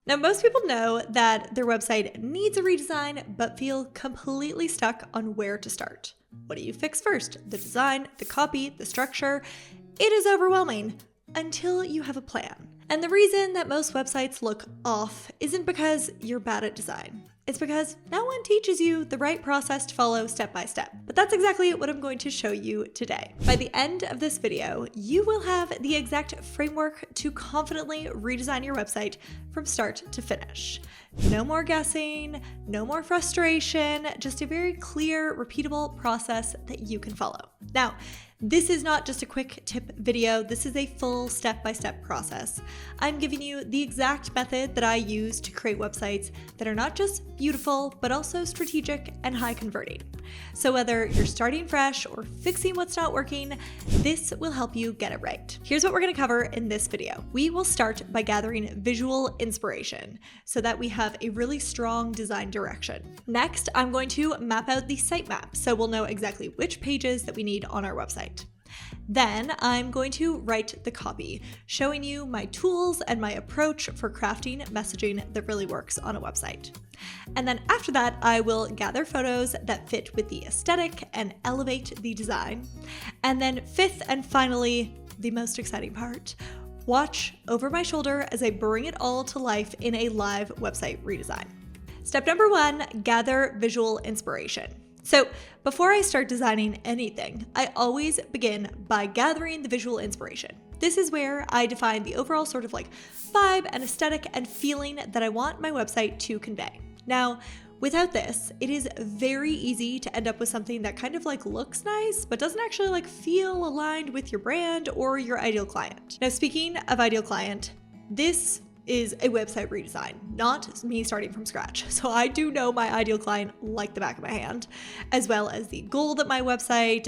Now, most people know that their website needs a redesign, but feel completely stuck on where to start. What do you fix first? The design, the copy, the structure? It is overwhelming until you have a plan. And the reason that most websites look off isn't because you're bad at design. It's because no one teaches you the right process to follow step by step. But that's exactly what I'm going to show you today. By the end of this video, you will have the exact framework to confidently redesign your website from start to finish. No more guessing, no more frustration, just a very clear, repeatable process that you can follow. Now, this is not just a quick tip video, this is a full step-by-step process. I'm giving you the exact method that I use to create websites that are not just beautiful, but also strategic and high converting. So whether you're starting fresh or fixing what's not working, this will help you get it right. Here's what we're going to cover in this video. We will start by gathering visual inspiration so that we have a really strong design direction. Next, I'm going to map out the sitemap so we'll know exactly which pages that we need on our website. Then I'm going to write the copy, showing you my tools and my approach for crafting messaging that really works on a website. And then after that, I will gather photos that fit with the aesthetic and elevate the design. And then fifth and finally, the most exciting part, watch over my shoulder as I bring it all to life in a live website redesign. Step number 1, gather visual inspiration. So before I start designing anything, I always begin by gathering the visual inspiration. This is where I define the overall sort of like vibe and aesthetic and feeling that I want my website to convey. Now, without this, it is very easy to end up with something that kind of like looks nice, but doesn't actually like feel aligned with your brand or your ideal client. Now, speaking of ideal client, this is a website redesign, not me starting from scratch. So I do know my ideal client like the back of my hand, as well as the goal that my website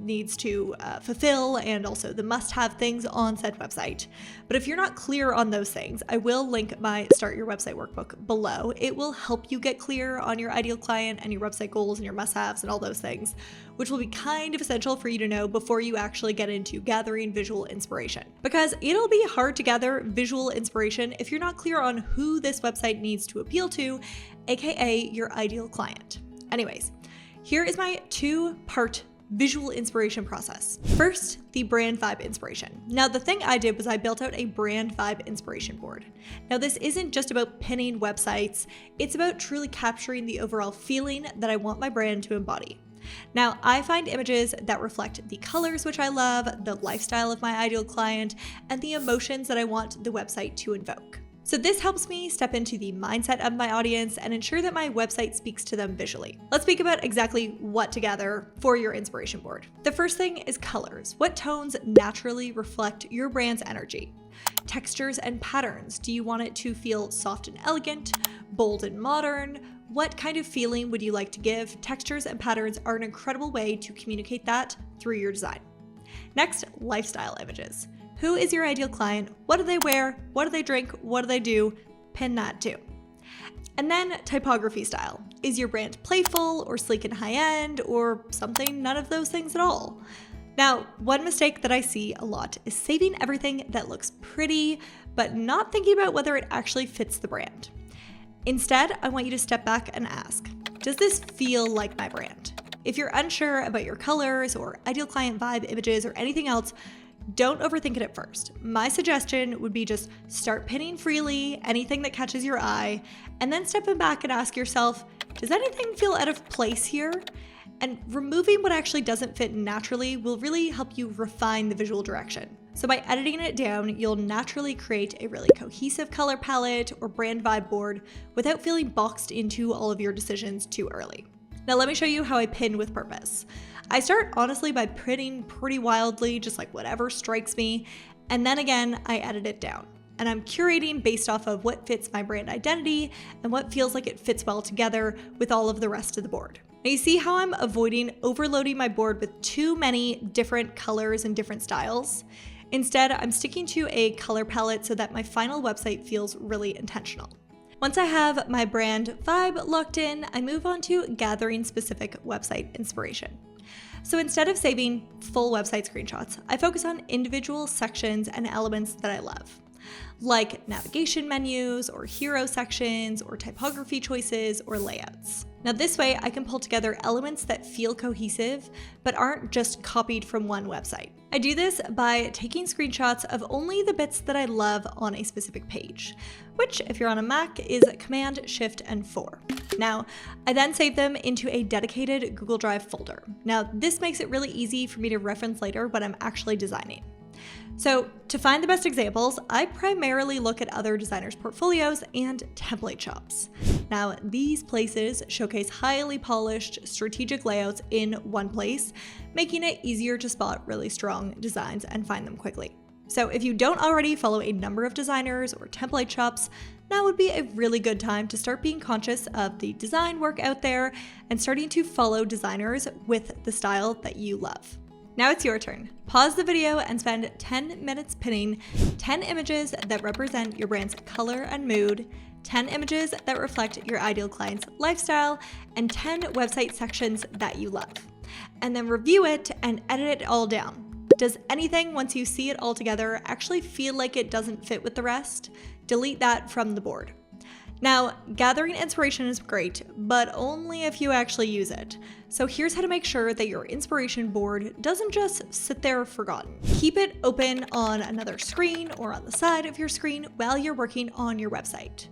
needs to fulfill, and also the must-have things on said website. But if you're not clear on those things, I will link my Start Your Website workbook below. It will help you get clear on your ideal client and your website goals and your must-haves and all those things, which will be kind of essential for you to know before you actually get into gathering visual inspiration. Because it'll be hard to gather visual inspiration if you're not clear on who this website needs to appeal to, aka your ideal client. Anyways, here is my 2-part visual inspiration process. First, the brand vibe inspiration. Now, the thing I did was I built out a brand vibe inspiration board. Now, this isn't just about pinning websites, it's about truly capturing the overall feeling that I want my brand to embody. Now, I find images that reflect the colors which I love, the lifestyle of my ideal client, and the emotions that I want the website to invoke. So this helps me step into the mindset of my audience and ensure that my website speaks to them visually. Let's speak about exactly what to gather for your inspiration board. The first thing is colors. What tones naturally reflect your brand's energy? Textures and patterns. Do you want it to feel soft and elegant, bold and modern? What kind of feeling would you like to give? Textures and patterns are an incredible way to communicate that through your design. Next, lifestyle images. Who is your ideal client? What do they wear? What do they drink? What do they do? Pin that too. And then typography style. Is your brand playful or sleek and high-end or something, none of those things at all? Now, one mistake that I see a lot is saving everything that looks pretty, but not thinking about whether it actually fits the brand. Instead, I want you to step back and ask, does this feel like my brand? If you're unsure about your colors or ideal client vibe images or anything else, don't overthink it at first. My suggestion would be just start pinning freely, anything that catches your eye, and then stepping back and ask yourself, does anything feel out of place here? And removing what actually doesn't fit naturally will really help you refine the visual direction. So by editing it down, you'll naturally create a really cohesive color palette or brand vibe board without feeling boxed into all of your decisions too early. Now let me show you how I pin with purpose. I start honestly by pinning pretty wildly, just like whatever strikes me, and then again, I edit it down. And I'm curating based off of what fits my brand identity and what feels like it fits well together with all of the rest of the board. Now you see how I'm avoiding overloading my board with too many different colors and different styles? Instead, I'm sticking to a color palette so that my final website feels really intentional. Once I have my brand vibe locked in, I move on to gathering specific website inspiration. So instead of saving full website screenshots, I focus on individual sections and elements that I love. like navigation menus or hero sections or typography choices or layouts. Now this way I can pull together elements that feel cohesive but aren't just copied from one website. I do this by taking screenshots of only the bits that I love on a specific page, which if you're on a Mac is Command, Shift, and 4. Now, I then save them into a dedicated Google Drive folder. Now this makes it really easy for me to reference later when I'm actually designing. So to find the best examples, I primarily look at other designers' portfolios and template shops. Now, these places showcase highly polished, strategic layouts in one place, making it easier to spot really strong designs and find them quickly. So if you don't already follow a number of designers or template shops, now would be a really good time to start being conscious of the design work out there and starting to follow designers with the style that you love. Now it's your turn. Pause the video and spend 10 minutes pinning 10 images that represent your brand's color and mood, 10 images that reflect your ideal client's lifestyle, and 10 website sections that you love. And then review it and edit it all down. Does anything, once you see it all together, actually feel like it doesn't fit with the rest? Delete that from the board. Now, gathering inspiration is great, but only if you actually use it. So here's how to make sure that your inspiration board doesn't just sit there forgotten. Keep it open on another screen or on the side of your screen while you're working on your website.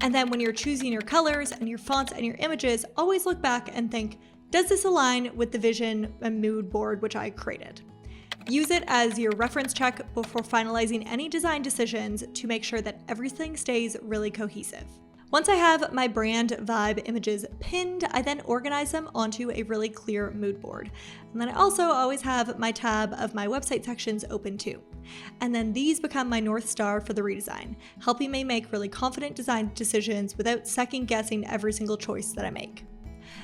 And then when you're choosing your colors and your fonts and your images, always look back and think, does this align with the vision and mood board which I created? Use it as your reference check before finalizing any design decisions to make sure that everything stays really cohesive. Once I have my brand vibe images pinned, I then organize them onto a really clear mood board. And then I also always have my tab of my website sections open too. And then these become my North Star for the redesign, helping me make really confident design decisions without second guessing every single choice that I make.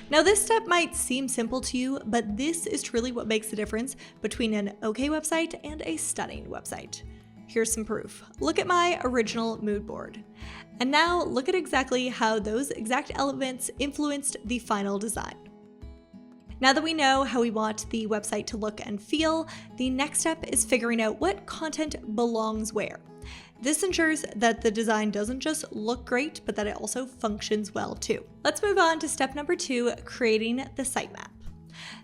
Now this step might seem simple to you, but this is truly what makes the difference between an okay website and a stunning website. Here's some proof. Look at my original mood board. And now look at exactly how those exact elements influenced the final design. Now that we know how we want the website to look and feel, the next step is figuring out what content belongs where. This ensures that the design doesn't just look great, but that it also functions well too. Let's move on to step number 2, creating the sitemap.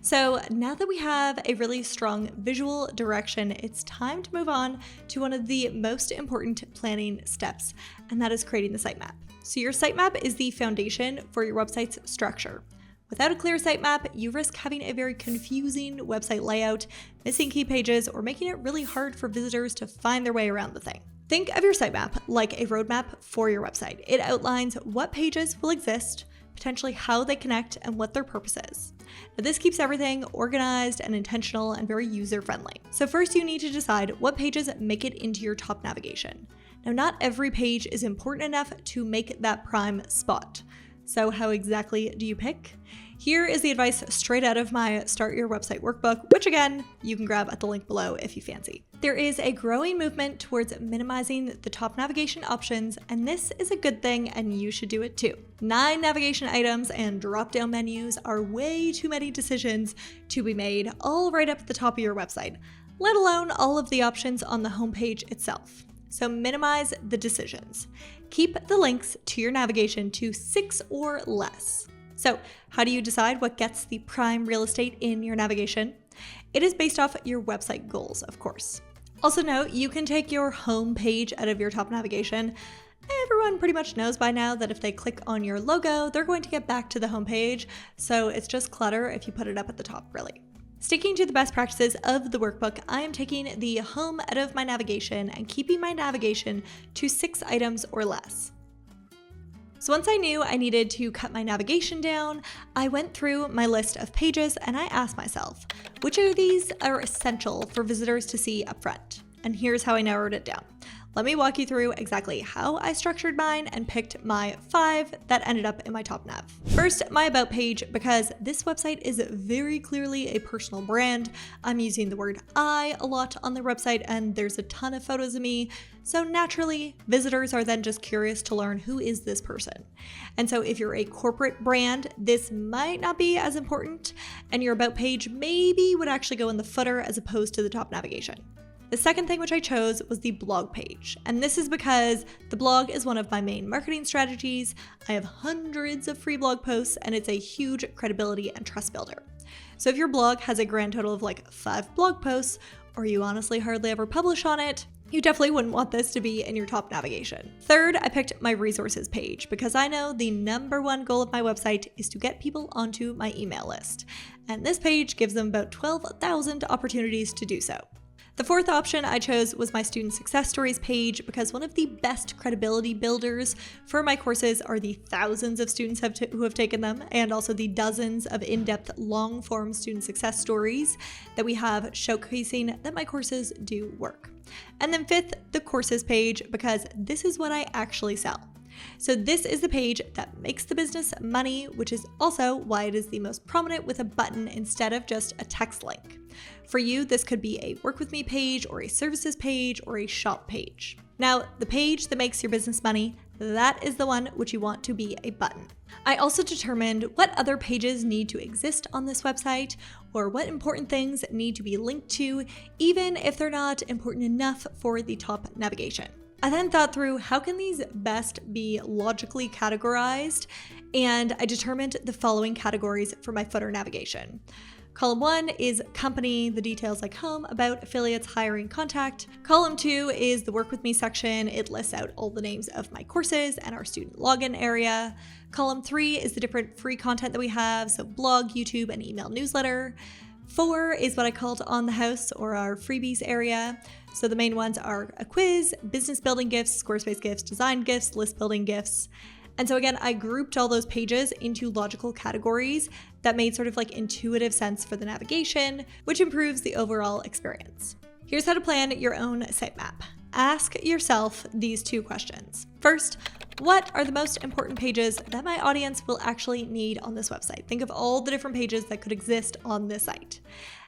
So now that we have a really strong visual direction, it's time to move on to one of the most important planning steps, and that is creating the sitemap. So your sitemap is the foundation for your website's structure. Without a clear sitemap, you risk having a very confusing website layout, missing key pages, or making it really hard for visitors to find their way around the thing. Think of your sitemap like a roadmap for your website. It outlines what pages will exist, potentially how they connect, and what their purpose is. Now, this keeps everything organized and intentional and very user-friendly. So first you need to decide what pages make it into your top navigation. Now, not every page is important enough to make that prime spot. So how exactly do you pick? Here is the advice straight out of my Start Your Website workbook, which again, you can grab at the link below if you fancy. There is a growing movement towards minimizing the top navigation options, and this is a good thing and you should do it too. 9 navigation items and drop-down menus are way too many decisions to be made all right up at the top of your website, let alone all of the options on the homepage itself. So minimize the decisions. Keep the links to your navigation to 6 or less. So how do you decide what gets the prime real estate in your navigation? It is based off your website goals, of course. Also note, you can take your home page out of your top navigation. Everyone pretty much knows by now that if they click on your logo, they're going to get back to the home page, so it's just clutter if you put it up at the top, really. Sticking to the best practices of the workbook, I am taking the home out of my navigation and keeping my navigation to 6 items or less. So once I knew I needed to cut my navigation down, I went through my list of pages and I asked myself, which of these are essential for visitors to see up front? And here's how I narrowed it down. Let me walk you through exactly how I structured mine and picked my 5 that ended up in my top nav. First, my about page, because this website is very clearly a personal brand. I'm using the word I a lot on their website and there's a ton of photos of me. So naturally, visitors are then just curious to learn who is this person. And so if you're a corporate brand, this might not be as important and your about page maybe would actually go in the footer as opposed to the top navigation. The second thing which I chose was the blog page, and this is because the blog is one of my main marketing strategies. I have hundreds of free blog posts, and it's a huge credibility and trust builder. So if your blog has a grand total of like 5 blog posts, or you honestly hardly ever publish on it, you definitely wouldn't want this to be in your top navigation. Third, I picked my resources page because I know the number one goal of my website is to get people onto my email list. And this page gives them about 12,000 opportunities to do so. The fourth option I chose was my student success stories page because one of the best credibility builders for my courses are the thousands of students who have taken them, and also the dozens of in-depth long-form student success stories that we have showcasing that my courses do work. And then fifth, the courses page, because this is what I actually sell. So this is the page that makes the business money, which is also why it is the most prominent with a button instead of just a text link. For you, this could be a work with me page or a services page or a shop page. Now, the page that makes your business money, that is the one which you want to be a button. I also determined what other pages need to exist on this website or what important things need to be linked to, even if they're not important enough for the top navigation. I then thought through how can these best be logically categorized, and I determined the following categories for my footer navigation. Column 1 is company, the details like home, about, affiliates, hiring, contact. Column 2 is the work with me section. It lists out all the names of my courses and our student login area. Column 3 is the different free content that we have, so blog, YouTube, and email newsletter. 4 is what I called on the house or our freebies area. So the main ones are a quiz, business building gifts, Squarespace gifts, design gifts, list building gifts. And so again, I grouped all those pages into logical categories that made sort of like intuitive sense for the navigation, which improves the overall experience. Here's how to plan your own sitemap. Ask yourself these 2 questions. First, what are the most important pages that my audience will actually need on this website? Think of all the different pages that could exist on this site.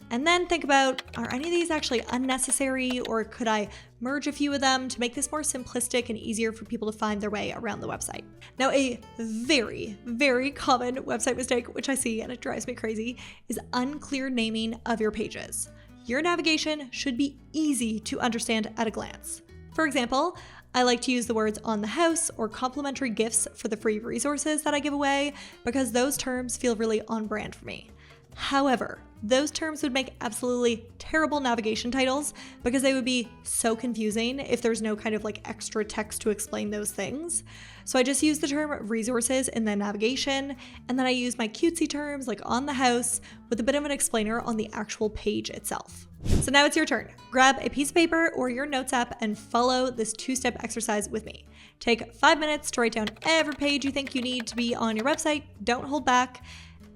And then think about, are any of these actually unnecessary, or could I merge a few of them to make this more simplistic and easier for people to find their way around the website? Now, a very, very common website mistake, which I see and it drives me crazy, is unclear naming of your pages. Your navigation should be easy to understand at a glance. For example, I like to use the words on the house or complimentary gifts for the free resources that I give away because those terms feel really on brand for me. However, those terms would make absolutely terrible navigation titles because they would be so confusing if there's no kind of like extra text to explain those things. So I just use the term resources in the navigation, and then I use my cutesy terms like on the house with a bit of an explainer on the actual page itself. So now it's your turn. Grab a piece of paper or your notes app and follow this 2-step exercise with me. Take 5 minutes to write down every page you think you need to be on your website. Don't hold back.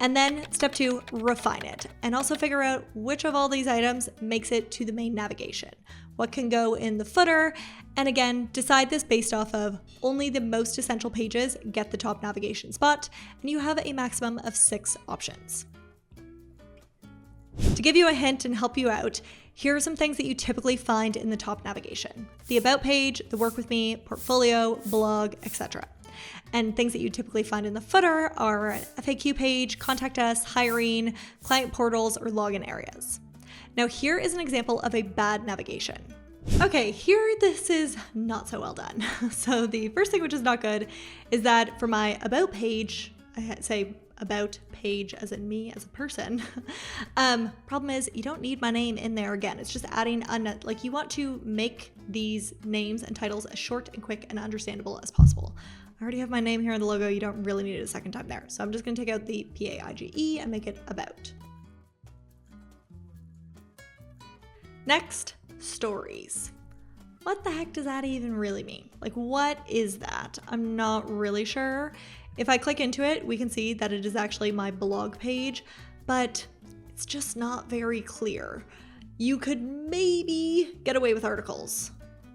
And then step 2, refine it. And also figure out which of all these items makes it to the main navigation. What can go in the footer? And again, decide this based off of only the most essential pages get the top navigation spot, and you have a maximum of 6 options. To give you a hint and help you out, here are some things that you typically find in the top navigation: the About page, the Work With Me, portfolio, blog, etc. And things that you typically find in the footer are an FAQ page, contact us, hiring, client portals, or login areas. Now here is an example of a bad navigation. Okay, here this is not so well done. So the first thing which is not good is that for my About page, I say About page as in me as a person. Problem is you don't need my name in there again. It's just adding, like you want to make these names and titles as short and quick and understandable as possible. I already have my name here in the logo. You don't really need it a second time there. So I'm just going to take out the PAIGE and make it About. Next, stories. What the heck does that even really mean? Like, what is that? I'm not really sure. If I click into it, we can see that it is actually my blog page, but it's just not very clear. You could maybe get away with articles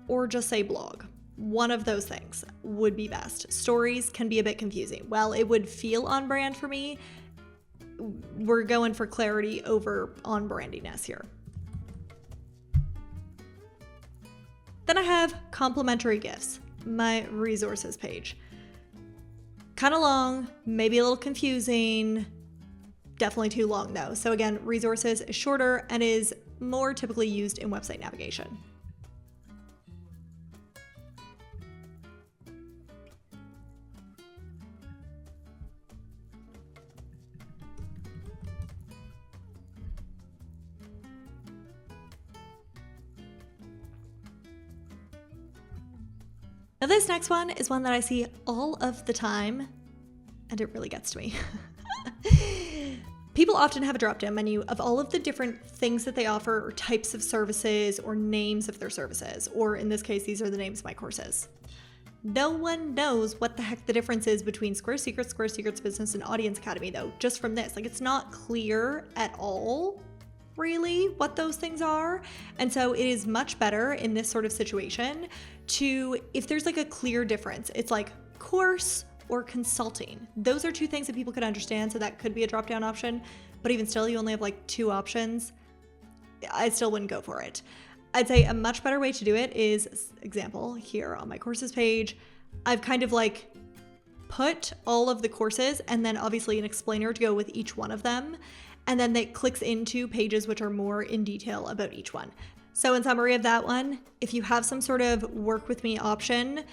or just say blog. One of those things would be best. Stories can be a bit confusing. While it would feel on brand for me, we're going for clarity over on brandiness here. Then I have complimentary gifts, my resources page. Kind of long, maybe a little confusing, definitely too long though. So again, resources is shorter and is more typically used in website navigation. Now this next one is one that I see all of the time, and it really gets to me. People often have a drop-down menu of all of the different things that they offer, or types of services, or names of their services, or in this case, these are the names of my courses. No one knows what the heck the difference is between Square Secrets, Business, and Audience Academy though, just from this. Like, it's not clear at all, really, what those things are. And so it is much better in this sort of situation to, if there's like a clear difference, it's like course or consulting. Those are two things that people could understand, so that could be a drop-down option. But even still, you only have like 2 options. I still wouldn't go for it. I'd say a much better way to do it is, example, here on my courses page, I've kind of like put all of the courses and then obviously an explainer to go with each one of them. And then that clicks into pages which are more in detail about each one. So in summary of that one, if you have some sort of work with me option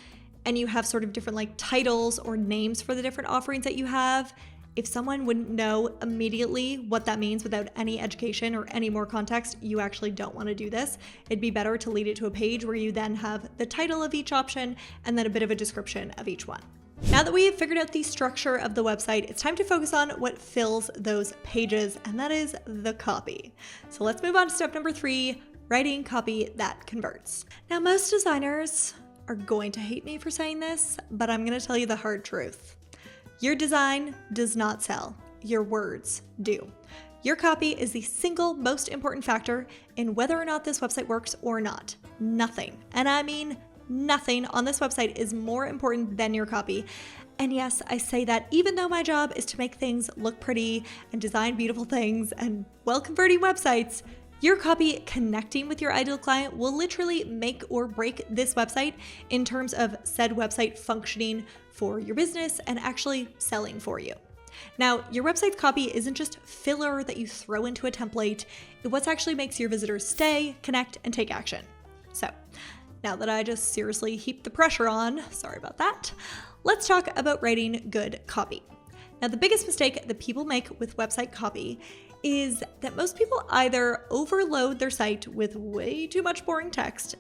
and you have sort of different like titles or names for the different offerings that you have, if someone wouldn't know immediately what that means without any education or any more context, you actually don't want to do this. It'd be better to lead it to a page where you then have the title of each option and then a bit of a description of each one. Now that we have figured out the structure of the website, it's time to focus on what fills those pages, and that is the copy. So let's move on to step number 3, writing copy that converts. Now, most designers are going to hate me for saying this, but I'm going to tell you the hard truth. Your design does not sell. Your words do. Your copy is the single most important factor in whether or not this website works or not. Nothing, and I mean nothing on this website is more important than your copy. And yes, I say that even though my job is to make things look pretty and design beautiful things and well-converting websites, your copy connecting with your ideal client will literally make or break this website in terms of said website functioning for your business and actually selling for you. Now, your website's copy isn't just filler that you throw into a template. It's what actually makes your visitors stay, connect, and take action. So, now that I just seriously heaped the pressure on, sorry about that, let's talk about writing good copy. Now, the biggest mistake that people make with website copy is that most people either overload their site with way too much boring text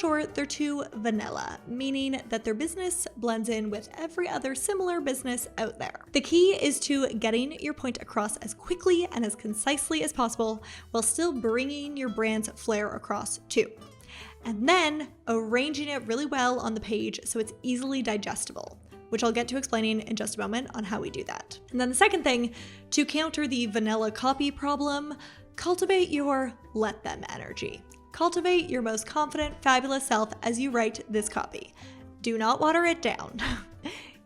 or they're too vanilla, meaning that their business blends in with every other similar business out there. The key is to getting your point across as quickly and as concisely as possible while still bringing your brand's flair across too. And then arranging it really well on the page so it's easily digestible, which I'll get to explaining in just a moment on how we do that. And then the second thing, to counter the vanilla copy problem, cultivate your let them energy. Cultivate your most confident, fabulous self as you write this copy. Do not water it down.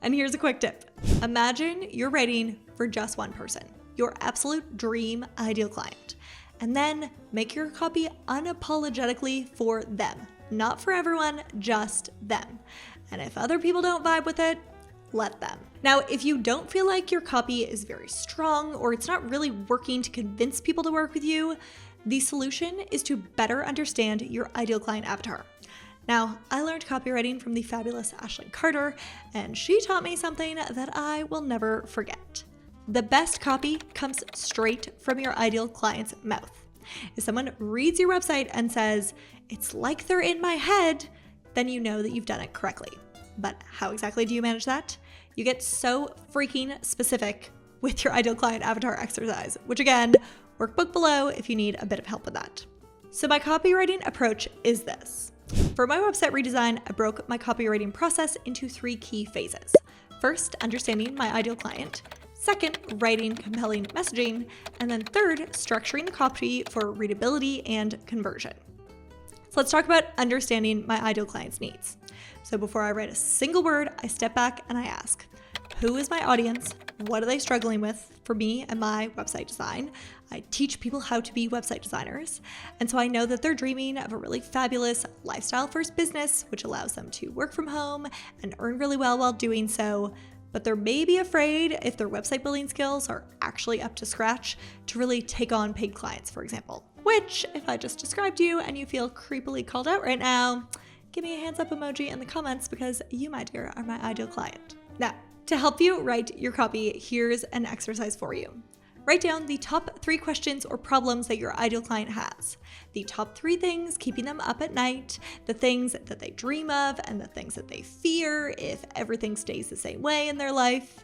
And here's a quick tip. Imagine you're writing for just one person, your absolute dream ideal client. And then make your copy unapologetically for them. Not for everyone, just them. And if other people don't vibe with it, let them. Now, if you don't feel like your copy is very strong or it's not really working to convince people to work with you, the solution is to better understand your ideal client avatar. Now, I learned copywriting from the fabulous Ashley Carter, and she taught me something that I will never forget. The best copy comes straight from your ideal client's mouth. If someone reads your website and says, "It's like they're in my head," then you know that you've done it correctly. But how exactly do you manage that? You get so freaking specific with your ideal client avatar exercise, which again, workbook below if you need a bit of help with that. So my copywriting approach is this. For my website redesign, I broke my copywriting process into 3 key phases. First, understanding my ideal client. Second, writing compelling messaging. And then third, structuring the copy for readability and conversion. So let's talk about understanding my ideal client's needs. So before I write a single word, I step back and I ask, who is my audience? What are they struggling with for me and my website design? I teach people how to be website designers. And so I know that they're dreaming of a really fabulous lifestyle-first business, which allows them to work from home and earn really well while doing so. But they're maybe afraid if their website building skills are actually up to scratch to really take on paid clients, for example. which if I just described you and you feel creepily called out right now, give me a hands up emoji in the comments because you, my dear, are my ideal client. Now, to help you write your copy, here's an exercise for you. Write down the top 3 questions or problems that your ideal client has. The top 3 things keeping them up at night, the things that they dream of, and the things that they fear if everything stays the same way in their life.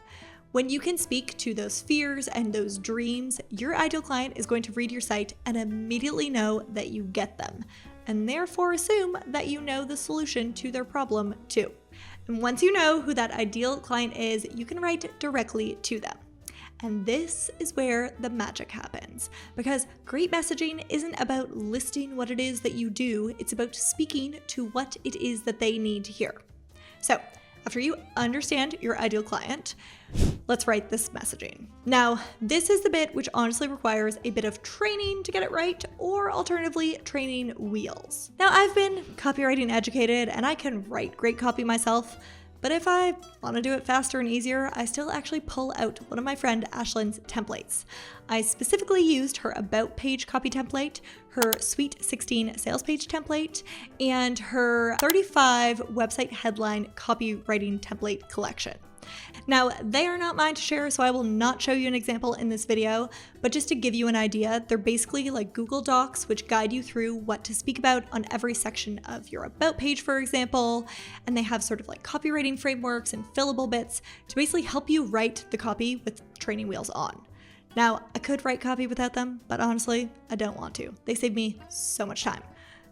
When you can speak to those fears and those dreams, your ideal client is going to read your site and immediately know that you get them, and therefore assume that you know the solution to their problem too. And once you know who that ideal client is, you can write directly to them. And this is where the magic happens, because great messaging isn't about listing what it is that you do, it's about speaking to what it is that they need to hear. So, after you understand your ideal client, let's write this messaging. Now, this is the bit which honestly requires a bit of training to get it right, or alternatively, training wheels. Now, I've been copywriting educated and I can write great copy myself, but if I want to do it faster and easier, I still actually pull out one of my friend Ashlyn's templates. I specifically used her About Page copy template, her Sweet 16 sales page template, and her 35 website headline copywriting template collection. Now, they are not mine to share, so I will not show you an example in this video, but just to give you an idea, they're basically like Google Docs, which guide you through what to speak about on every section of your About page, for example, and they have sort of like copywriting frameworks and fillable bits to basically help you write the copy with training wheels on. Now, I could write copy without them, but honestly, I don't want to. They save me so much time.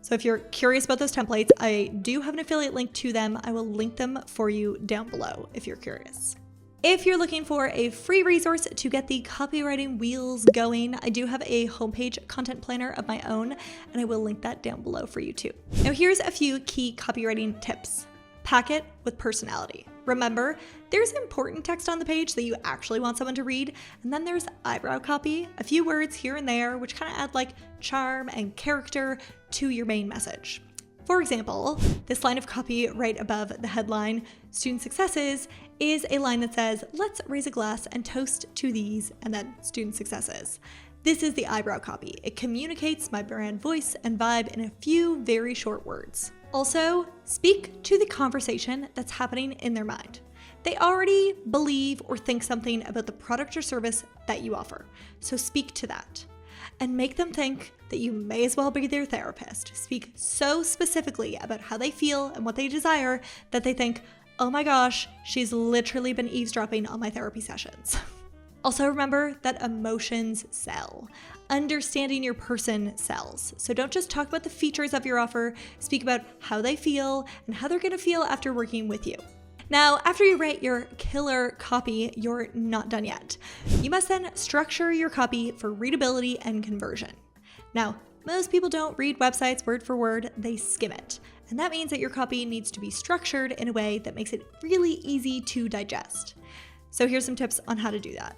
So if you're curious about those templates, I do have an affiliate link to them. I will link them for you down below if you're curious. If you're looking for a free resource to get the copywriting wheels going, I do have a homepage content planner of my own, and I will link that down below for you too. Now here's a few key copywriting tips. Pack it with personality. Remember, there's important text on the page that you actually want someone to read, and then there's eyebrow copy, a few words here and there, which kind of add like charm and character to your main message. For example, this line of copy right above the headline, Student Successes, is a line that says, let's raise a glass and toast to these, and then student successes. This is the eyebrow copy. It communicates my brand voice and vibe in a few very short words. Also, speak to the conversation that's happening in their mind. They already believe or think something about the product or service that you offer, so speak to that. And make them think that you may as well be their therapist. Speak so specifically about how they feel and what they desire that they think, oh my gosh, she's literally been eavesdropping on my therapy sessions. Also remember that emotions sell. Understanding your person sells. So don't just talk about the features of your offer, speak about how they feel and how they're gonna feel after working with you. Now, after you write your killer copy, you're not done yet. You must then structure your copy for readability and conversion. Now, most people don't read websites word for word, they skim it. And that means that your copy needs to be structured in a way that makes it really easy to digest. So here's some tips on how to do that.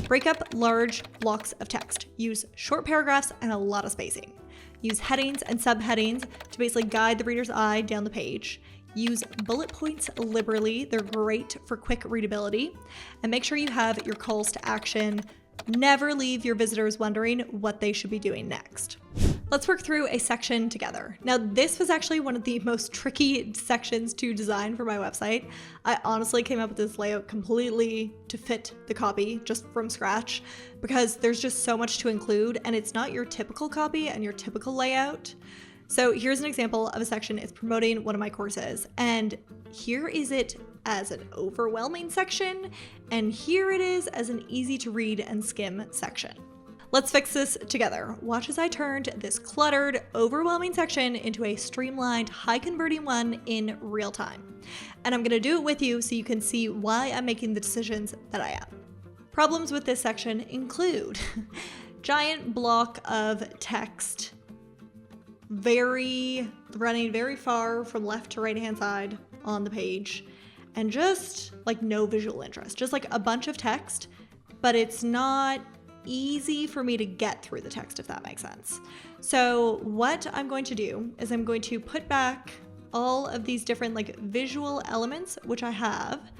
Break up large blocks of text. Use short paragraphs and a lot of spacing. Use headings and subheadings to basically guide the reader's eye down the page. Use bullet points liberally. They're great for quick readability. And make sure you have your calls to action. Never leave your visitors wondering what they should be doing next. Let's work through a section together. Now, this was actually one of the most tricky sections to design for my website. I honestly came up with this layout completely to fit the copy just from scratch because there's just so much to include and it's not your typical copy and your typical layout. So here's an example of a section. It's promoting one of my courses, and here is it as an overwhelming section, and here it is as an easy to read and skim section. Let's fix this together. Watch as I turned this cluttered, overwhelming section into a streamlined, high-converting one in real time. And I'm gonna do it with you so you can see why I'm making the decisions that I am. Problems with this section include giant block of text, running very far from left to right hand side on the page, and just like no visual interest, just like a bunch of text, but it's not easy for me to get through the text, if that makes sense. So what I'm going to do is I'm going to put back all of these different like visual elements, which I have,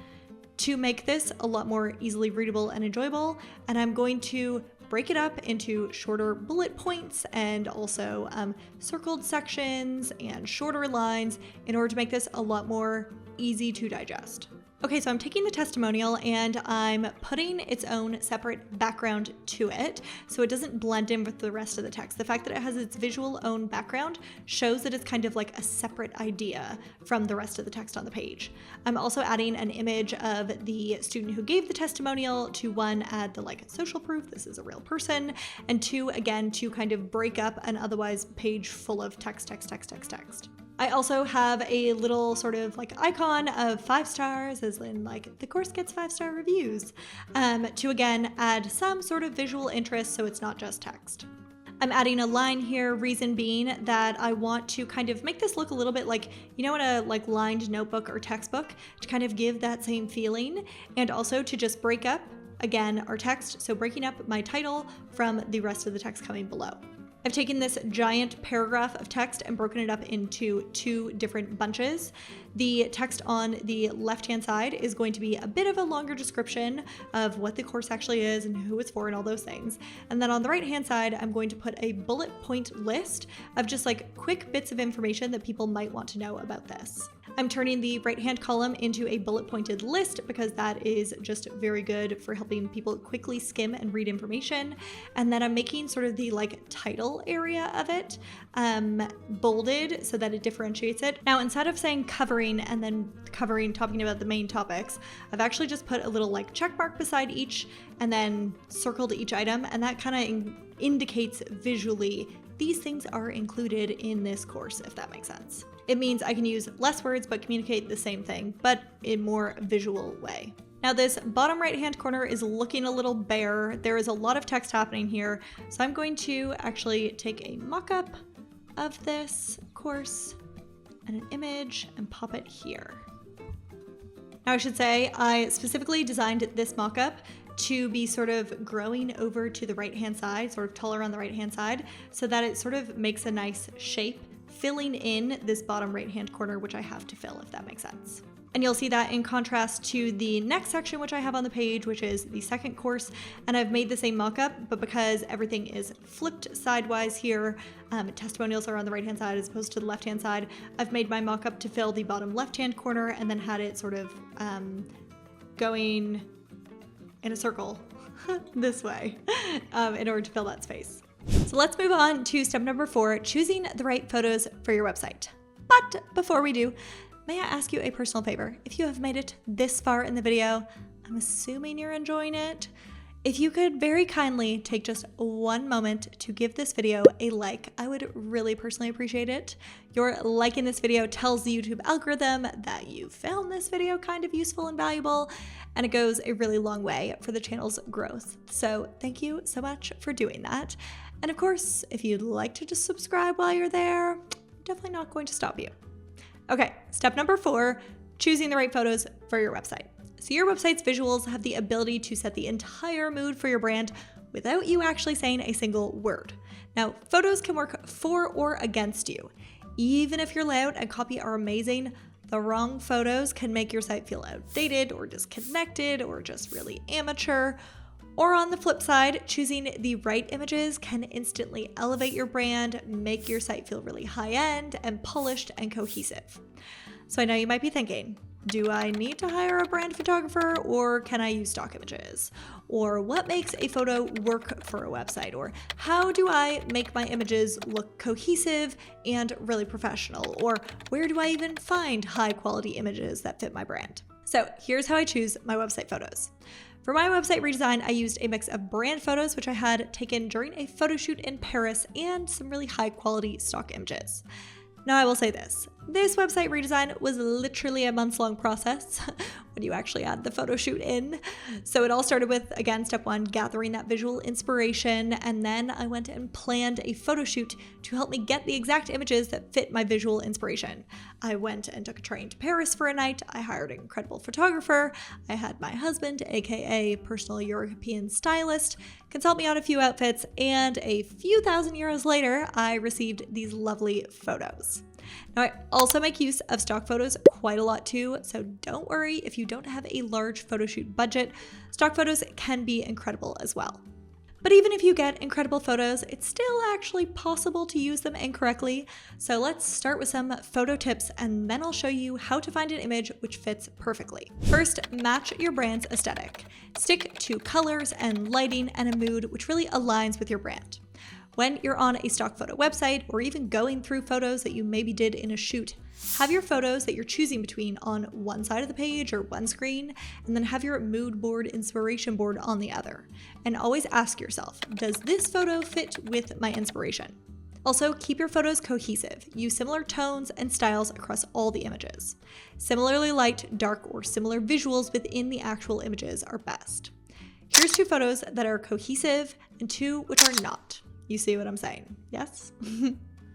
to make this a lot more easily readable and enjoyable. And I'm going to break it up into shorter bullet points and also circled sections and shorter lines in order to make this a lot more easy to digest. Okay, so I'm taking the testimonial and I'm putting its own separate background to it so it doesn't blend in with the rest of the text. The fact that it has its visual own background shows that it's kind of like a separate idea from the rest of the text on the page. I'm also adding an image of the student who gave the testimonial to one, add the like social proof, this is a real person, and two, again, to kind of break up an otherwise page full of text. I also have a little sort of like icon of 5 stars, as in like the course gets 5-star reviews, to again add some sort of visual interest so it's not just text. I'm adding a line here, reason being that I want to kind of make this look a little bit like, you know, in a like lined notebook or textbook, to kind of give that same feeling, and also to just break up, again, our text, so breaking up my title from the rest of the text coming below. I've taken this giant paragraph of text and broken it up into 2 different bunches. The text on the left-hand side is going to be a bit of a longer description of what the course actually is and who it's for and all those things. And then on the right-hand side, I'm going to put a bullet point list of just like quick bits of information that people might want to know about this. I'm turning the right-hand column into a bullet pointed list because that is just very good for helping people quickly skim and read information. And then I'm making sort of the like title area of it bolded so that it differentiates it. Now, instead of saying covering and then talking about the main topics, I've actually just put a little like check mark beside each and then circled each item, and that kind of indicates visually these things are included in this course, if that makes sense. It means I can use less words but communicate the same thing, but in more visual way. Now this bottom right-hand corner is looking a little bare. There is a lot of text happening here, so I'm going to actually take a mock-up of this course and an image and pop it here. Now I should say I specifically designed this mock-up to be sort of growing over to the right-hand side, sort of taller on the right-hand side, so that it sort of makes a nice shape, filling in this bottom right-hand corner, which I have to fill, if that makes sense. And you'll see that in contrast to the next section, which I have on the page, which is the second course. And I've made the same mock-up, but because everything is flipped sidewise here, testimonials are on the right-hand side as opposed to the left-hand side, I've made my mock-up to fill the bottom left-hand corner and then had it sort of going in a circle this way in order to fill that space. So let's move on to step number 4, choosing the right photos for your website. But before we do, may I ask you a personal favor? If you have made it this far in the video, I'm assuming you're enjoying it. If you could very kindly take just one moment to give this video a like, I would really personally appreciate it. Your like in this video tells the YouTube algorithm that you found this video kind of useful and valuable, and it goes a really long way for the channel's growth. So thank you so much for doing that. And of course, if you'd like to just subscribe while you're there, I'm definitely not going to stop you. Okay, step number 4, choosing the right photos for your website. So your website's visuals have the ability to set the entire mood for your brand without you actually saying a single word. Now, photos can work for or against you. Even if your layout and copy are amazing, the wrong photos can make your site feel outdated or disconnected or just really amateur. Or on the flip side, choosing the right images can instantly elevate your brand, make your site feel really high-end and polished and cohesive. So I know you might be thinking, do I need to hire a brand photographer or can I use stock images? Or what makes a photo work for a website? Or how do I make my images look cohesive and really professional? Or where do I even find high quality images that fit my brand? So here's how I choose my website photos. For my website redesign, I used a mix of brand photos, which I had taken during a photo shoot in Paris, and some really high quality stock images. Now I will say this website redesign was literally a months-long process when you actually add the photo shoot in. So it all started with, again, step 1, gathering that visual inspiration, and then I went and planned a photo shoot to help me get the exact images that fit my visual inspiration. I went and took a train to Paris for a night, I hired an incredible photographer, I had my husband, aka personal European stylist, consult me on a few outfits, and a few thousand euros later, I received these lovely photos. Now, I also make use of stock photos quite a lot too, so don't worry if you don't have a large photo shoot budget. Stock photos can be incredible as well. But even if you get incredible photos, it's still actually possible to use them incorrectly. So let's start with some photo tips, and then I'll show you how to find an image which fits perfectly. First, match your brand's aesthetic. Stick to colors and lighting and a mood which really aligns with your brand. When you're on a stock photo website, or even going through photos that you maybe did in a shoot, have your photos that you're choosing between on one side of the page or one screen, and then have your mood board, inspiration board on the other. And always ask yourself, does this photo fit with my inspiration? Also, keep your photos cohesive. Use similar tones and styles across all the images. Similarly light, dark, or similar visuals within the actual images are best. Here's 2 photos that are cohesive and 2 which are not. You see what I'm saying? Yes?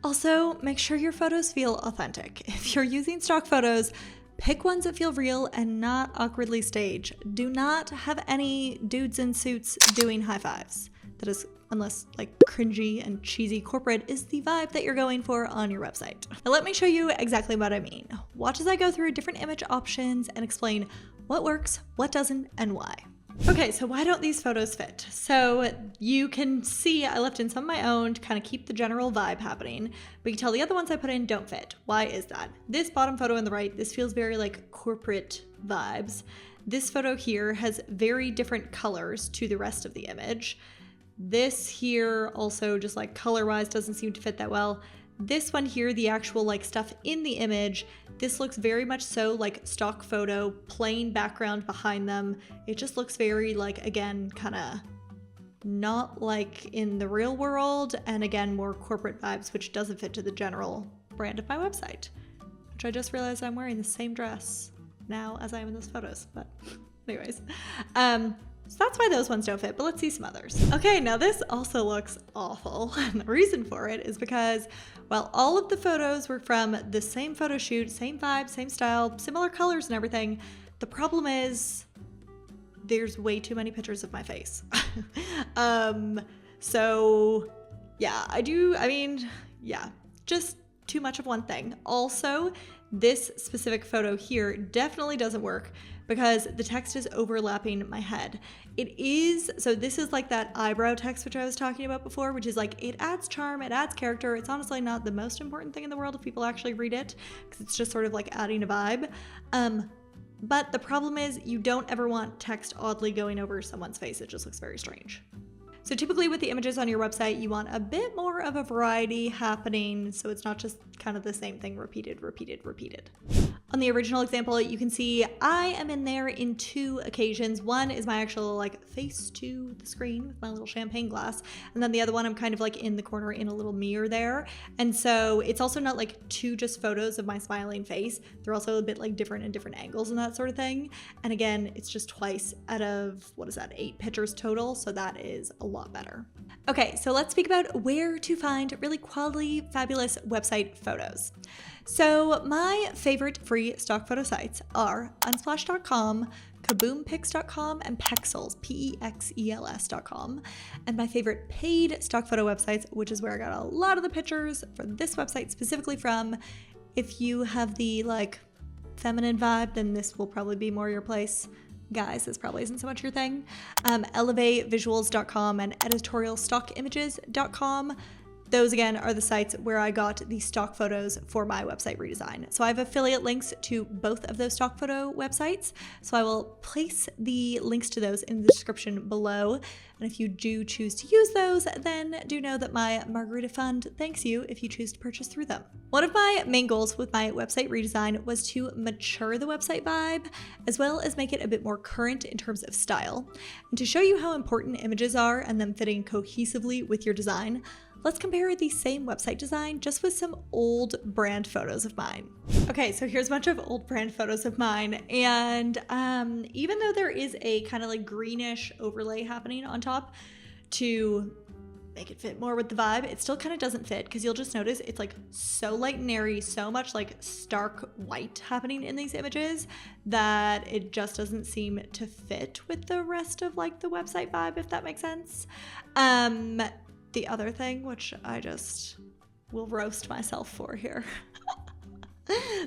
Also, make sure your photos feel authentic. If you're using stock photos, pick ones that feel real and not awkwardly staged. Do not have any dudes in suits doing high fives. That is, unless like cringy and cheesy corporate is the vibe that you're going for on your website. Now let me show you exactly what I mean. Watch as I go through different image options and explain what works, what doesn't, and why. Okay, so why don't these photos fit? So you can see I left in some of my own to kind of keep the general vibe happening, but you can tell the other ones I put in don't fit. Why is that? This bottom photo on the right, this feels very like corporate vibes. This photo here has very different colors to the rest of the image. This here also just like color-wise doesn't seem to fit that well. This one here, the actual like stuff in the image, this looks very much so like stock photo, plain background behind them. It just looks very like, again, kind of not like in the real world, and again, more corporate vibes, which doesn't fit to the general brand of my website, which I just realized I'm wearing the same dress now as I am in those photos, but anyways. So that's why those ones don't fit, but let's see some others. Okay, now this also looks awful. And the reason for it is because, well, all of the photos were from the same photo shoot, same vibe, same style, similar colors and everything. The problem is there's way too many pictures of my face. So yeah, just too much of one thing. Also, this specific photo here definitely doesn't work because the text is overlapping my head. So this is like that eyebrow text which I was talking about before, which is like, it adds charm, it adds character. It's honestly not the most important thing in the world if people actually read it, because it's just sort of like adding a vibe. But the problem is you don't ever want text oddly going over someone's face. It just looks very strange. So typically with the images on your website, you want a bit more of a variety happening, so it's not just kind of the same thing repeated. On the original example, you can see I am in there in 2 occasions. One is my actual like face to the screen with my little champagne glass, and then the other one I'm kind of like in the corner in a little mirror there. And so it's also not like 2 just photos of my smiling face. They're also a bit like different in different angles and that sort of thing. And again, it's just twice out of, 8 pictures total, so that is a lot better. Okay, so let's speak about where to find really quality, fabulous website photos. So my favorite free stock photo sites are unsplash.com, kaboompics.com, and Pexels, Pexels.com. And my favorite paid stock photo websites, which is where I got a lot of the pictures for this website specifically from. If you have the like feminine vibe, then this will probably be more your place. Guys, this probably isn't so much your thing. ElevateVisuals.com and EditorialStockImages.com. Those again are the sites where I got the stock photos for my website redesign. So I have affiliate links to both of those stock photo websites. So I will place the links to those in the description below. And if you do choose to use those, then do know that my Margarita Fund thanks you if you choose to purchase through them. One of my main goals with my website redesign was to mature the website vibe, as well as make it a bit more current in terms of style. And to show you how important images are and them fitting cohesively with your design, let's compare the same website design just with some old brand photos of mine. Okay, so here's a bunch of old brand photos of mine, and even though there is a kind of like greenish overlay happening on top to make it fit more with the vibe, it still kind of doesn't fit because you'll just notice it's like so light and airy, so much like stark white happening in these images that it just doesn't seem to fit with the rest of like the website vibe, if that makes sense. The other thing, which I just will roast myself for here,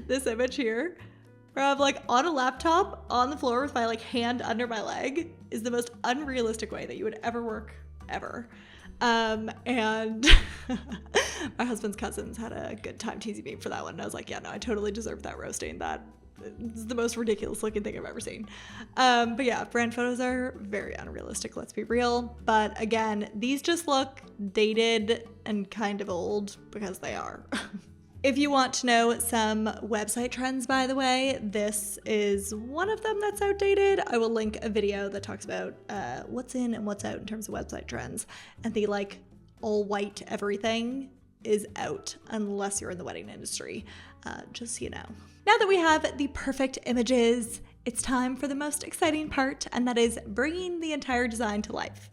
this image here, where I'm like on a laptop on the floor with my like hand under my leg, is the most unrealistic way that you would ever work ever. And my husband's cousins had a good time teasing me for that one. And I was like, yeah, no, I totally deserve that roasting. That is the most ridiculous looking thing I've ever seen. But yeah, brand photos are very unrealistic, let's be real. But again, these just look dated and kind of old because they are. If you want to know some website trends, by the way, this is one of them that's outdated. I will link a video that talks about what's in and what's out in terms of website trends. And the like all white everything is out unless you're in the wedding industry, just so you know. Now that we have the perfect images, it's time for the most exciting part, and that is bringing the entire design to life.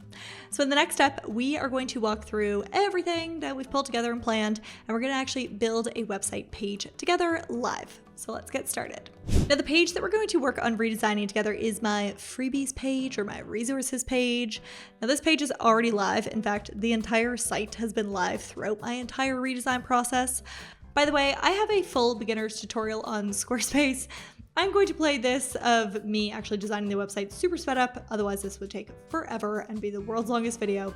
So in the next step, we are going to walk through everything that we've pulled together and planned, and we're going to actually build a website page together live. So let's get started. Now the page that we're going to work on redesigning together is my freebies page or my resources page. Now this page is already live. In fact, the entire site has been live throughout my entire redesign process. By the way, I have a full beginner's tutorial on Squarespace. I'm going to play this of me actually designing the website super sped up, otherwise this would take forever and be the world's longest video.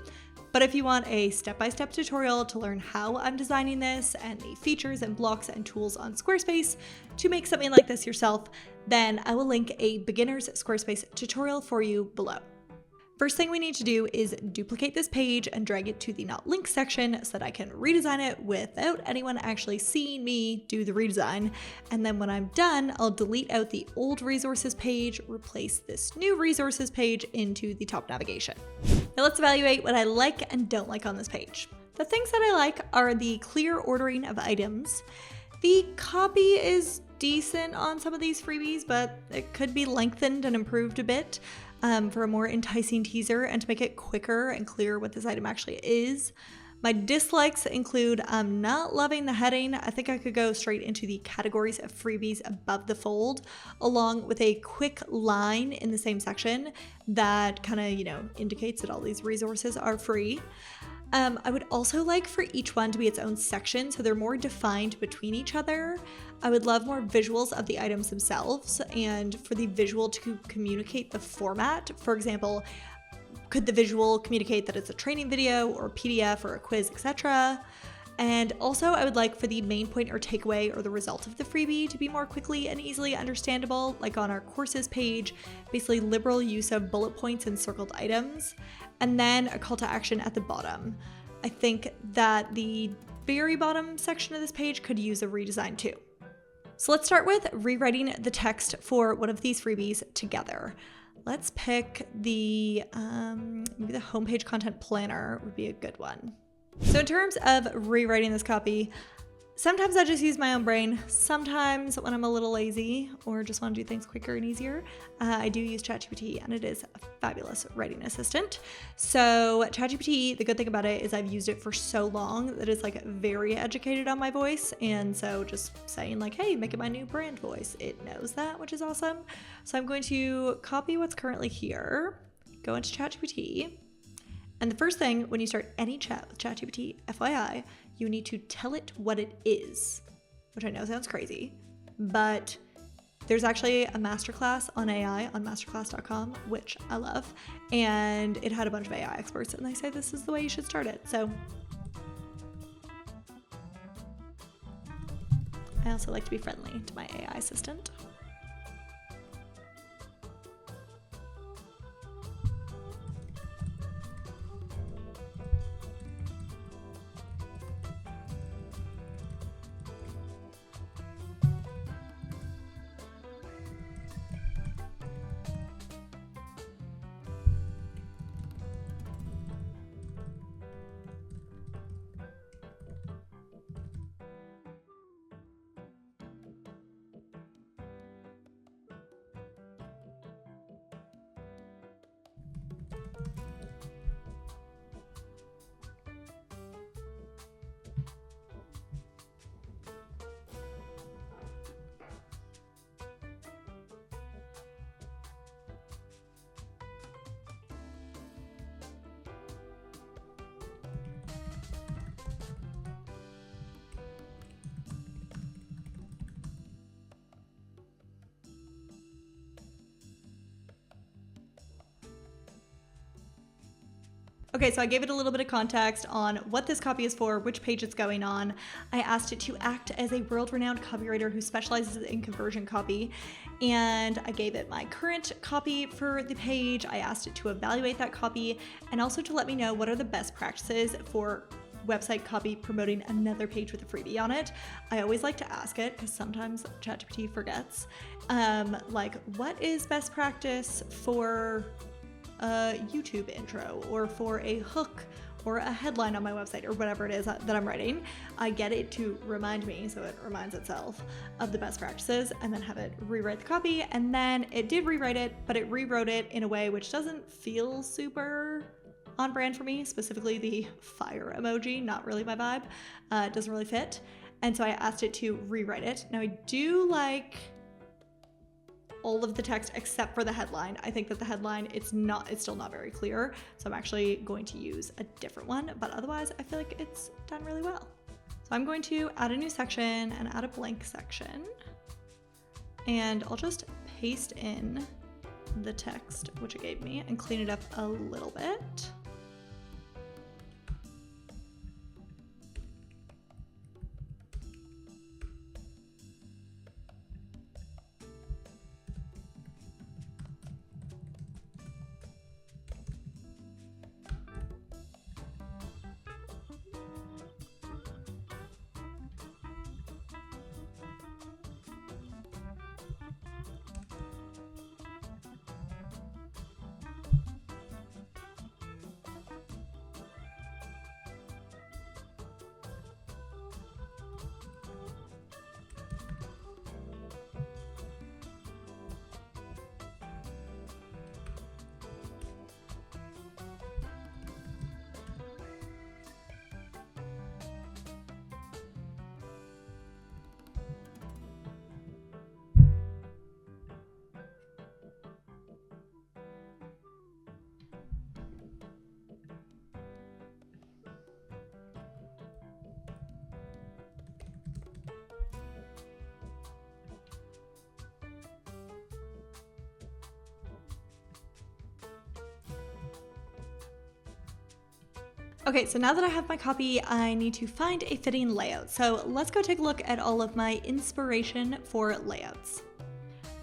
But if you want a step-by-step tutorial to learn how I'm designing this and the features and blocks and tools on Squarespace to make something like this yourself, then I will link a beginner's Squarespace tutorial for you below. First thing we need to do is duplicate this page and drag it to the not linked section so that I can redesign it without anyone actually seeing me do the redesign. And then when I'm done, I'll delete out the old resources page, replace this new resources page into the top navigation. Now let's evaluate what I like and don't like on this page. The things that I like are the clear ordering of items. The copy is decent on some of these freebies, but it could be lengthened and improved a bit. For a more enticing teaser and to make it quicker and clearer what this item actually is. My dislikes include not loving the heading. I think I could go straight into the categories of freebies above the fold, along with a quick line in the same section that kind of, indicates that all these resources are free. I would also like for each one to be its own section so they're more defined between each other. I would love more visuals of the items themselves and for the visual to communicate the format. For example, could the visual communicate that it's a training video or PDF or a quiz, etc.? And also I would like for the main point or takeaway or the result of the freebie to be more quickly and easily understandable, like on our courses page, basically liberal use of bullet points and circled items, and then a call to action at the bottom. I think that the very bottom section of this page could use a redesign too. So let's start with rewriting the text for one of these freebies together. Let's pick the, maybe the homepage content planner would be a good one. So in terms of rewriting this copy, sometimes I just use my own brain. Sometimes when I'm a little lazy or just want to do things quicker and easier, I do use ChatGPT, and it is a fabulous writing assistant. So ChatGPT, the good thing about it is I've used it for so long that it's like very educated on my voice. And so just saying like, hey, make it my new brand voice, it knows that, which is awesome. So I'm going to copy what's currently here, go into ChatGPT. And the first thing when you start any chat with ChatGPT, FYI, you need to tell it what it is, which I know sounds crazy, but there's actually a masterclass on AI on masterclass.com, which I love, and it had a bunch of AI experts, and they say this is the way you should start it. So I also like to be friendly to my AI assistant. Okay, so I gave it a little bit of context on what this copy is for, which page it's going on. I asked it to act as a world-renowned copywriter who specializes in conversion copy, and I gave it my current copy for the page. I asked it to evaluate that copy and also to let me know what are the best practices for website copy promoting another page with a freebie on it. I always like to ask it because sometimes ChatGPT forgets. Like, what is best practice for a YouTube intro or for a hook or a headline on my website or whatever it is that I'm writing? I get it to remind me, so it reminds itself of the best practices, and then have it rewrite the copy. And then it did rewrite it, but it rewrote it in a way which doesn't feel super on brand for me, specifically the fire emoji, not really my vibe. It doesn't really fit. And so I asked it to rewrite it. Now I do like all of the text except for the headline. I think that the headline, it's still not very clear. So I'm actually going to use a different one, but otherwise I feel like it's done really well. So I'm going to add a new section and add a blank section. And I'll just paste in the text, which it gave me, and clean it up a little bit. Okay, so now that I have my copy, I need to find a fitting layout. So let's go take a look at all of my inspiration for layouts.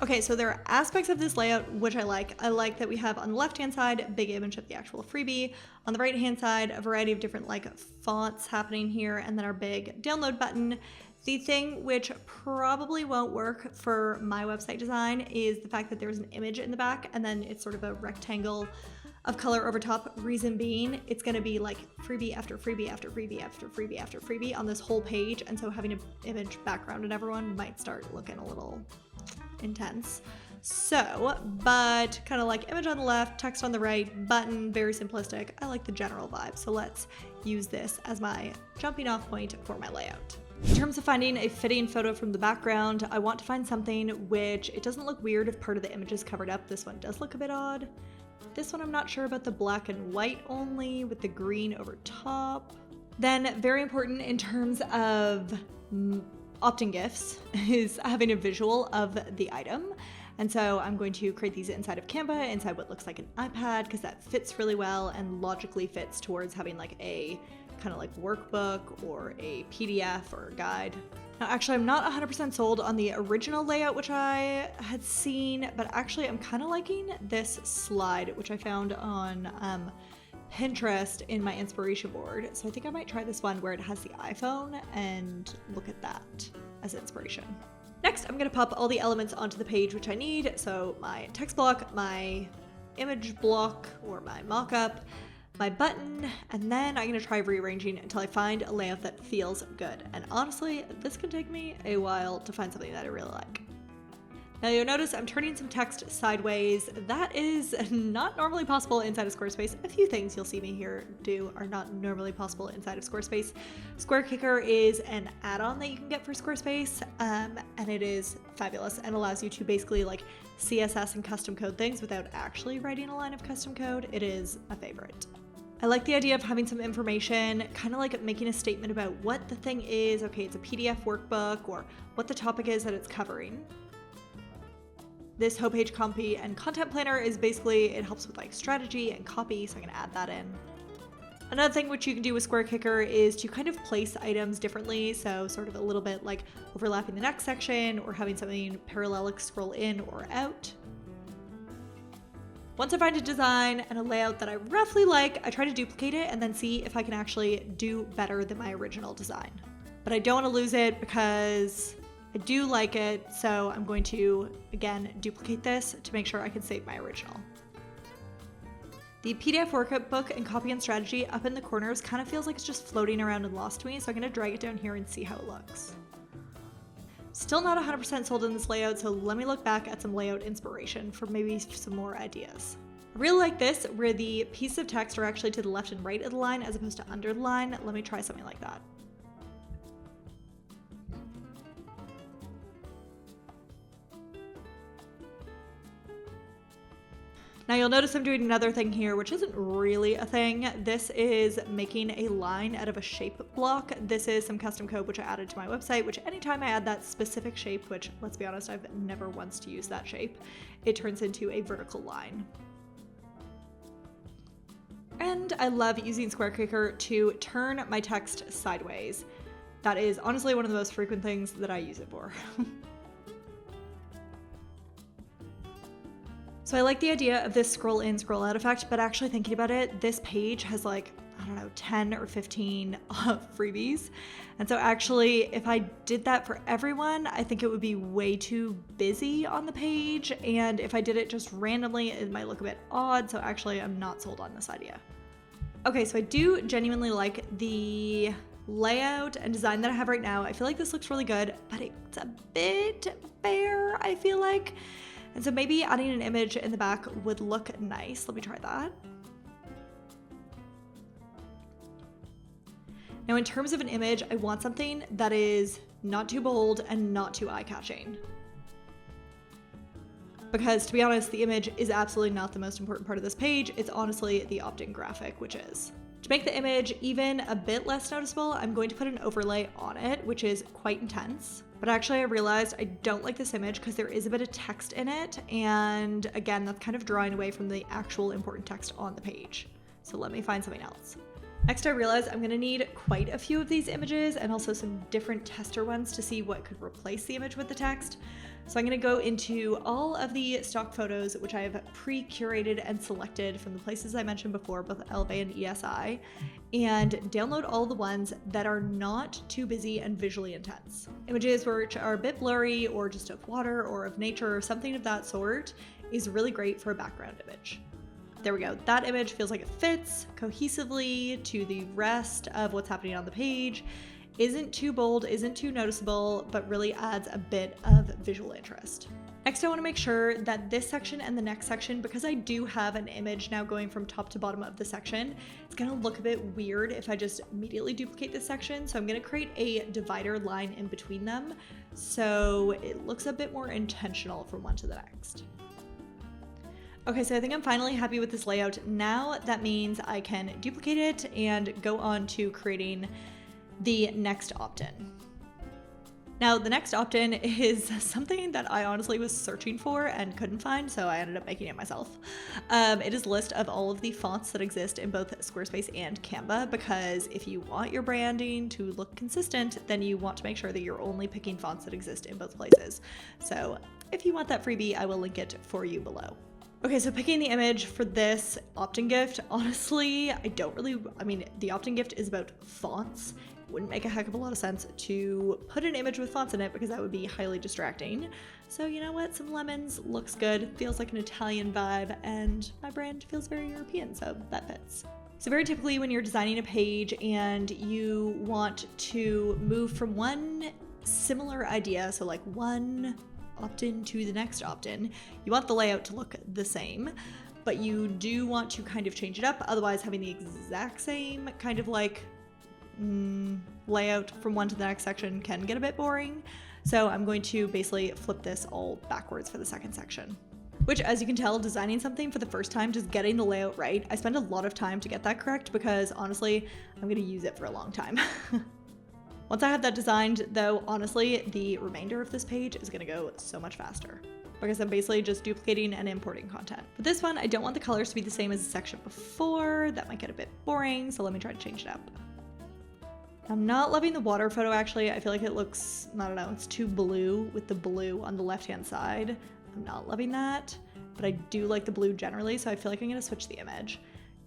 Okay, so there are aspects of this layout which I like. I like that we have on the left-hand side, a big image of the actual freebie. On the right-hand side, a variety of different like fonts happening here, and then our big download button. The thing which probably won't work for my website design is the fact that there's an image in the back and then it's sort of a rectangle of color over top. Reason being, it's going to be like freebie after freebie after freebie after freebie after freebie on this whole page, and so having an image background in everyone might start looking a little intense. So, but kind of like image on the left, text on the right, button, very simplistic. I like the general vibe, so let's use this as my jumping off point for my layout. In terms of finding a fitting photo from the background, I want to find something which it doesn't look weird if part of the image is covered up. This one does look a bit odd. This one I'm not sure about, the black and white only with the green over top. Then very important in terms of opt-in GIFs is having a visual of the item. And so I'm going to create these inside of Canva, inside what looks like an iPad, because that fits really well and logically fits towards having like a kind of like workbook or a PDF or a guide. Now, actually, I'm not 100% sold on the original layout, which I had seen, but actually I'm kind of liking this slide, which I found on Pinterest in my inspiration board. So I think I might try this one where it has the iPhone and look at that as inspiration. Next, I'm gonna pop all the elements onto the page which I need. So my text block, my image block or my mockup, my button, and then I'm gonna try rearranging until I find a layout that feels good. And honestly, this can take me a while to find something that I really like. Now you'll notice I'm turning some text sideways. That is not normally possible inside of Squarespace. A few things you'll see me here do are not normally possible inside of Squarespace. Square Kicker is an add-on that you can get for Squarespace, and it is fabulous and allows you to basically like CSS and custom code things without actually writing a line of custom code. It is a favorite. I like the idea of having some information, kind of like making a statement about what the thing is. Okay, it's a PDF workbook, or what the topic is that it's covering. This homepage copy and content planner is basically, it helps with like strategy and copy, so I'm gonna add that in. Another thing which you can do with Square Kicker is to kind of place items differently. So sort of a little bit like overlapping the next section or having something parallel scroll in or out. Once I find a design and a layout that I roughly like, I try to duplicate it and then see if I can actually do better than my original design. But I don't want to lose it because I do like it. So I'm going to, again, duplicate this to make sure I can save my original. The PDF workbook and copy and strategy up in the corners kind of feels like it's just floating around and lost to me, so I'm going to drag it down here and see how it looks. Still not 100% sold in this layout, so let me look back at some layout inspiration for maybe some more ideas. I really like this, where the pieces of text are actually to the left and right of the line as opposed to under the line. Let me try something like that. Now you'll notice I'm doing another thing here, which isn't really a thing. This is making a line out of a shape block. This is some custom code which I added to my website, which anytime I add that specific shape, which let's be honest, I've never once used that shape, it turns into a vertical line. And I love using Square Kicker to turn my text sideways. That is honestly one of the most frequent things that I use it for. So I like the idea of this scroll in, scroll out effect, but actually thinking about it, this page has like, I don't know, 10 or 15 freebies. And so actually, if I did that for everyone, I think it would be way too busy on the page. And if I did it just randomly, it might look a bit odd. So actually, I'm not sold on this idea. Okay, so I do genuinely like the layout and design that I have right now. I feel like this looks really good, but it's a bit bare, I feel like. And so maybe adding an image in the back would look nice. Let me try that. Now, in terms of an image, I want something that is not too bold and not too eye-catching. Because to be honest, the image is absolutely not the most important part of this page. It's honestly the opt-in graphic, which is. To make the image even a bit less noticeable, I'm going to put an overlay on it, which is quite intense. But actually I realized I don't like this image because there is a bit of text in it. And again, that's kind of drawing away from the actual important text on the page. So let me find something else. Next, I realized I'm going to need quite a few of these images and also some different tester ones to see what could replace the image with the text. So I'm going to go into all of the stock photos, which I have pre-curated and selected from the places I mentioned before, both Elevate and ESI, and download all the ones that are not too busy and visually intense. Images which are a bit blurry or just of water or of nature or something of that sort is really great for a background image. There we go. That image feels like it fits cohesively to the rest of what's happening on the page. Isn't too bold, isn't too noticeable, but really adds a bit of visual interest. Next, I want to make sure that this section and the next section, because I do have an image now going from top to bottom of the section, it's going to look a bit weird if I just immediately duplicate this section. So I'm going to create a divider line in between them so it looks a bit more intentional from one to the next. Okay, so I think I'm finally happy with this layout. Now that means I can duplicate it and go on to creating the next opt-in. Now, the next opt-in is something that I honestly was searching for and couldn't find, so I ended up making it myself. It is a list of all of the fonts that exist in both Squarespace and Canva, because if you want your branding to look consistent, then you want to make sure that you're only picking fonts that exist in both places. So if you want that freebie, I will link it for you below. Okay, so picking the image for this opt-in gift, honestly, the opt-in gift is about fonts. It wouldn't make a heck of a lot of sense to put an image with fonts in it because that would be highly distracting. So you know what, some lemons looks good, feels like an Italian vibe, and my brand feels very European, so that fits. So very typically when you're designing a page and you want to move from one similar idea, so like one opt-in to the next opt-in, you want the layout to look the same, but you do want to kind of change it up. Otherwise, having the exact same kind of like layout from one to the next section can get a bit boring. So I'm going to basically flip this all backwards for the second section. Which, as you can tell, designing something for the first time, just getting the layout right, I spend a lot of time to get that correct because honestly, I'm going to use it for a long time. Once I have that designed, though, honestly, the remainder of this page is going to go so much faster. because I'm basically just duplicating and importing content. For this one, I don't want the colors to be the same as the section before. That might get a bit boring, so let me try to change it up. I'm not loving the water photo actually. I feel like it looks, I don't know, it's too blue with the blue on the left-hand side. I'm not loving that, but I do like the blue generally, so I feel like I'm gonna switch the image.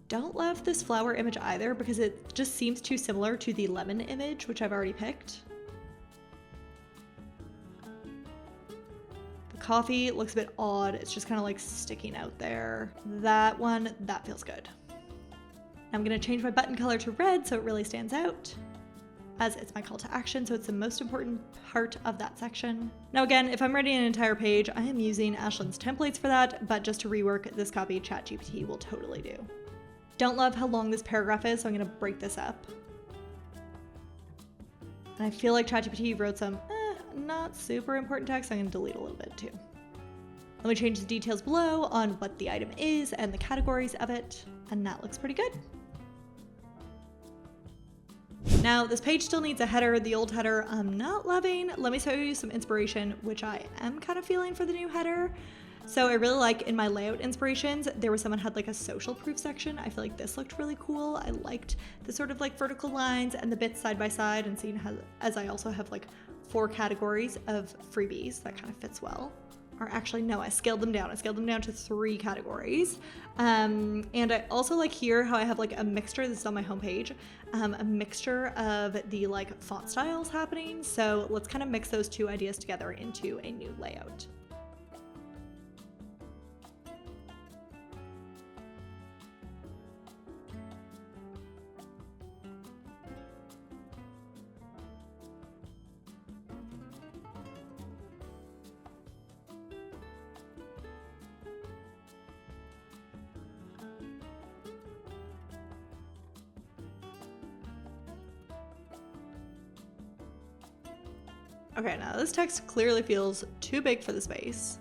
Don't love this flower image either because it just seems too similar to the lemon image, which I've already picked. Coffee looks a bit odd. It's just kind of like sticking out there. That one, that feels good. I'm gonna change my button color to red so it really stands out, as it's my call to action, so it's the most important part of that section. Now again, if I'm writing an entire page, I am using Ashlyn's templates for that, but just to rework this copy, ChatGPT will totally do. Don't love how long this paragraph is, so I'm gonna break this up. And I feel like ChatGPT wrote some not super important text, so I'm gonna delete a little bit too. Let me change the details below on what the item is and the categories of it, and that looks pretty good. Now, this page still needs a header. The old header I'm not loving. Let me show you some inspiration, which I am kind of feeling for the new header. So I really like in my layout inspirations, there was someone had like a social proof section. I feel like this looked really cool. I liked the sort of like vertical lines and the bits side by side, and seeing how, as I also have like 4 categories of freebies, that kind of fits well. Or actually, no, I scaled them down. I scaled them down to 3 categories. And I also like here how I have like a mixture, this is on my homepage, a mixture of the like font styles happening. So let's kind of mix those 2 ideas together into a new layout. Okay, now this text clearly feels too big for the space.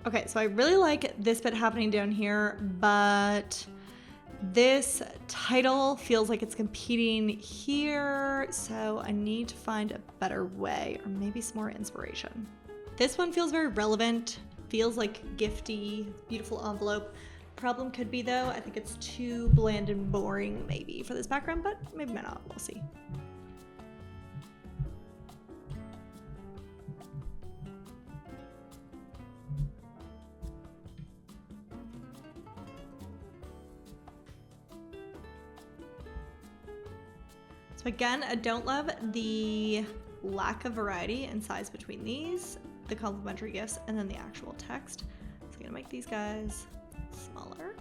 Okay, so I really like this bit happening down here, but this title feels like it's competing here, so I need to find a better way, or maybe some more inspiration. This one feels very relevant, feels like gifty, beautiful envelope. Problem could be though, I think it's too bland and boring maybe for this background, but maybe not, we'll see. So again, I don't love the lack of variety and size between these, the complementary gifts, and then the actual text. So I'm gonna make these guys smaller.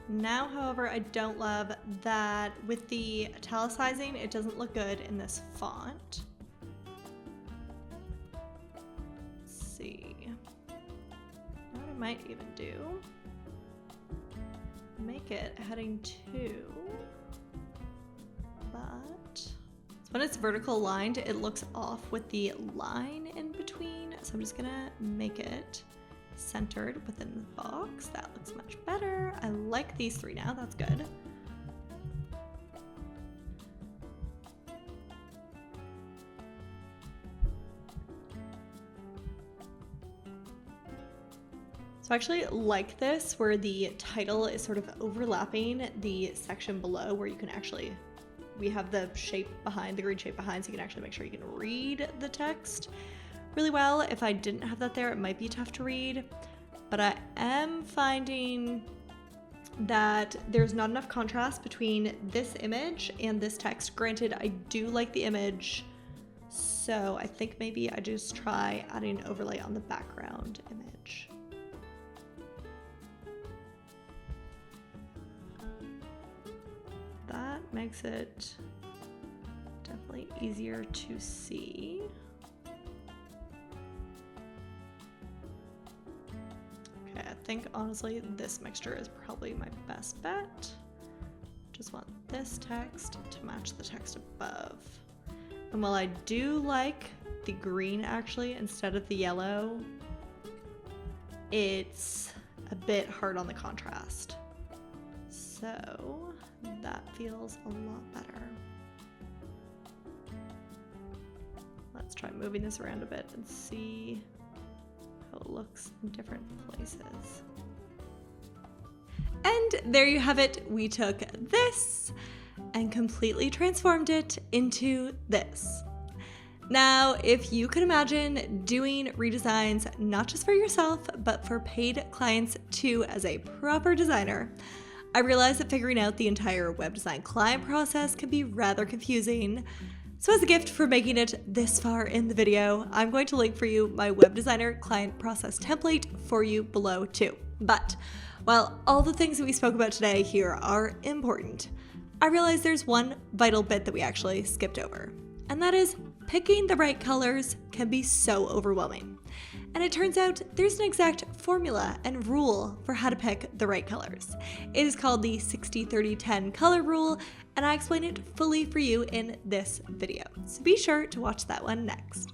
Now, however, I don't love that with the italicizing, it doesn't look good in this font. What I might even do, make it heading 2, but when it's vertical aligned, it looks off with the line in between. So I'm just gonna make it centered within the box. That looks much better. I like these 3 now, that's good. So I actually like this where the title is sort of overlapping the section below, where you can actually, we have the shape behind, the green shape behind, so you can actually make sure you can read the text really well. If I didn't have that there, it might be tough to read, but I am finding that there's not enough contrast between this image and this text. Granted, I do like the image, so I think maybe I just try adding an overlay on the background image. That makes it definitely easier to see. I think honestly this mixture is probably my best bet. Just want this text to match the text above. And while I do like the green actually instead of the yellow, it's a bit hard on the contrast. So that feels a lot better. Let's try moving this around a bit and see how it looks in different places. And there you have it. We took this and completely transformed it into this. Now, if you could imagine doing redesigns not just for yourself, but for paid clients too as a proper designer, I realize that figuring out the entire web design client process can be rather confusing. So as a gift for making it this far in the video, I'm going to link for you my web designer client process template for you below too. But while all the things that we spoke about today here are important, I realize there's one vital bit that we actually skipped over, and that is picking the right colors can be so overwhelming. And it turns out there's an exact formula and rule for how to pick the right colors. It is called the 60-30-10 color rule, and I explain it fully for you in this video. So be sure to watch that one next.